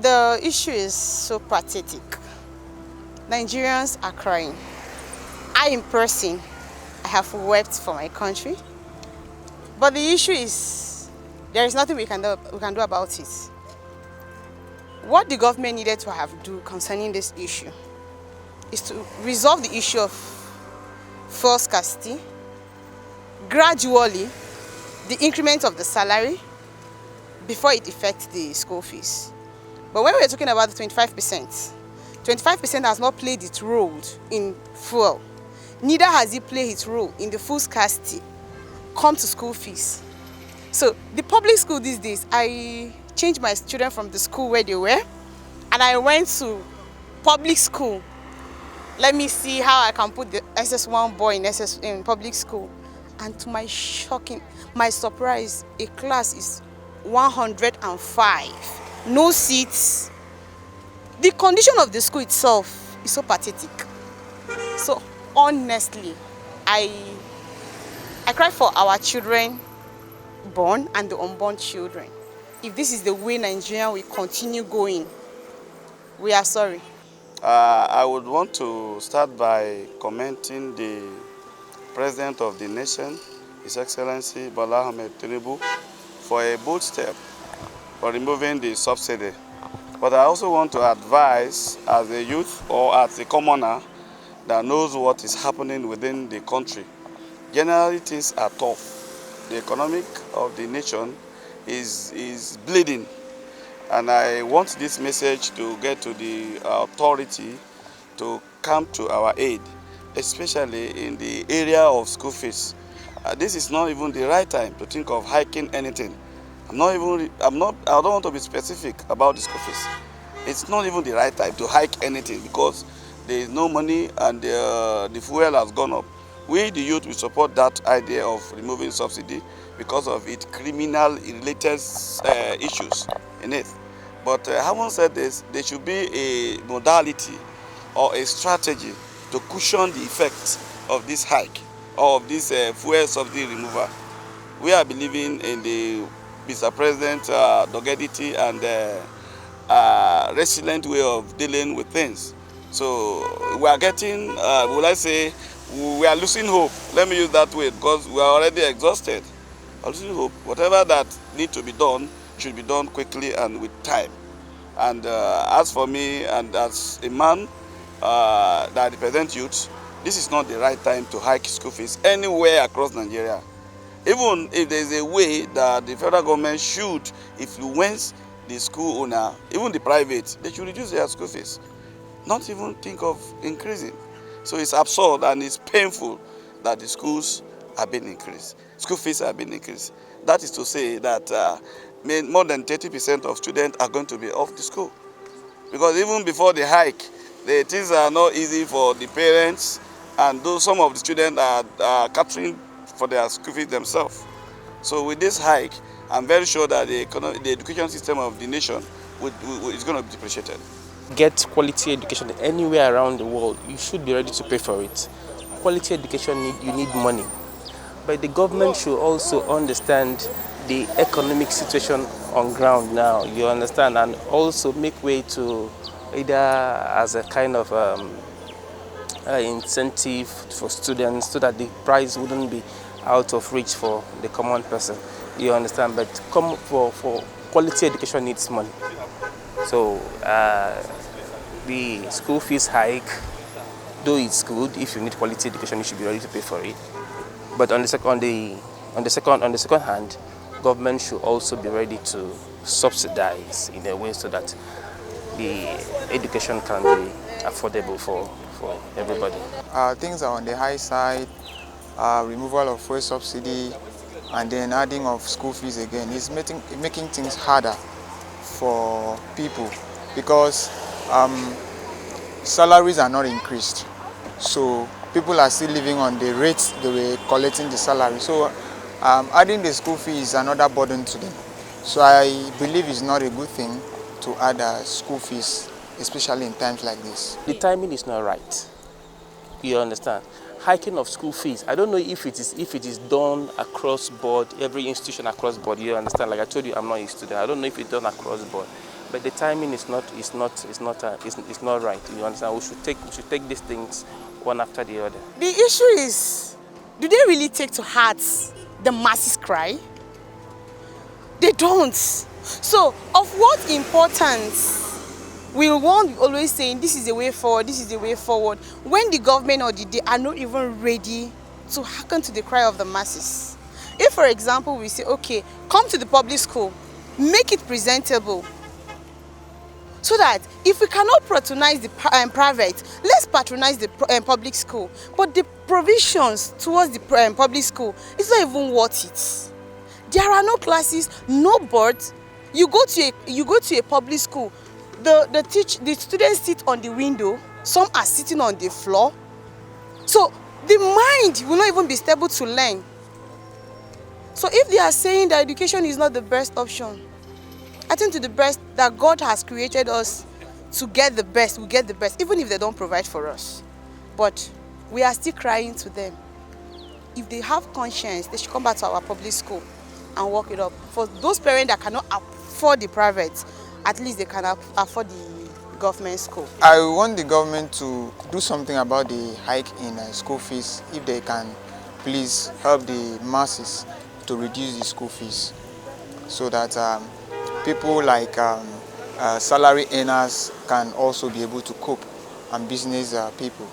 The issue is so pathetic. Nigerians are crying. I, in person, I have wept for my country. But the issue is, there is nothing we can do about it. What the government needed to have do concerning this issue is to resolve the issue of fuel scarcity, gradually, the increment of the salary before it affects the school fees. But when we're talking about the 25% has not played its role in fuel. Neither has it played its role in the fuel scarcity come to school fees. So the public school these days, I changed my children from the school where they were and I went to public school. Let me see how I can put the SS1 boy in public school. And to my surprise, a class is 105. No seats. The condition of the school itself is so pathetic. So honestly, I cry for our children born and the unborn children. If this is the way Nigeria will continue going, we are sorry. I would want to start by commenting the President of the nation, His Excellency Bola Ahmed Tinubu, for a bold step for removing the subsidy. But I also want to advise as a youth or as a commoner that knows what is happening within the country. Generally, things are tough. The economic of the nation is bleeding. And I want this message to get to the authority to come to our aid, especially in the area of school fees. This is not even the right time to think of hiking anything. I don't want to be specific about the school fees. It's not even the right time to hike anything because there is no money and the fuel has gone up. We, the youth, will support that idea of removing subsidy because of its criminal-related issues in it. But having said this, there should be a modality or a strategy to cushion the effects of this hike or of this fuel subsidy removal. We are believing in the Mr. President doggedity and resilient way of dealing with things. So we are getting, will I say, we are losing hope. Let me use that word because we are already exhausted. We are losing hope. Whatever that needs to be done should be done quickly and with time. And as for me and as a man that represents youth, this is not the right time to hike school fees anywhere across Nigeria. Even if there is a way that the federal government should influence the school owner, even the private, they should reduce their school fees. Not even think of increasing. So it's absurd and it's painful that the schools are being increased. School fees are being increased. That is to say that more than 30% of students are going to be off the school. Because even before the hike, the things are not easy for the parents, and though some of the students are catering for their school fees themselves. So with this hike, I'm very sure that the education system of the nation is going to be depreciated. Get quality education anywhere around the world, you should be ready to pay for it. Quality education, you need money. But the government should also understand the economic situation on ground now, you understand, and also make way to either as a kind of incentive for students so that the price wouldn't be out of reach for the common person, you understand. But for quality education needs money. So the school fees hike, though it's good, if you need quality education, you should be ready to pay for it. But on the second hand, government should also be ready to subsidize in a way so that the education can be affordable for everybody. Things are on the high side. Removal of fuel subsidy and then adding of school fees again is making things harder for people because salaries are not increased. So people are still living on the rates they were collecting the salary. So adding the school fee is another burden to them. So I believe it's not a good thing to add school fees, especially in times like this. The timing is not right. You understand? Hiking of school fees, I don't know if it is done across board, every institution across board, you understand? Like I told you, I'm not a student. I don't know if it's done across board. but the timing is not right. You understand? We should take these things one after the other. The issue is, do they really take to heart the masses cry? They don't. So, of what importance will one always saying this is the way forward, this is the way forward, when the government or the day are not even ready to hearken to the cry of the masses? If, for example, we say, okay, come to the public school, make it presentable, so that if we cannot patronize the private, let's patronize the public school. But the provisions towards the public school is not even worth it. There are no classes, no boards. You go to a public school, the students sit on the window, some are sitting on the floor. So the mind will not even be stable to learn. So if they are saying that education is not the best option, I think to the best that God has created us to get the best, we get the best, even if they don't provide for us. But we are still crying to them. If they have conscience, they should come back to our public school and work it up. For those parents that cannot afford the private, at least they can afford the government school. I want the government to do something about the hike in school fees. If they can please help the masses to reduce the school fees, so that people like salary earners can also be able to cope, and business people.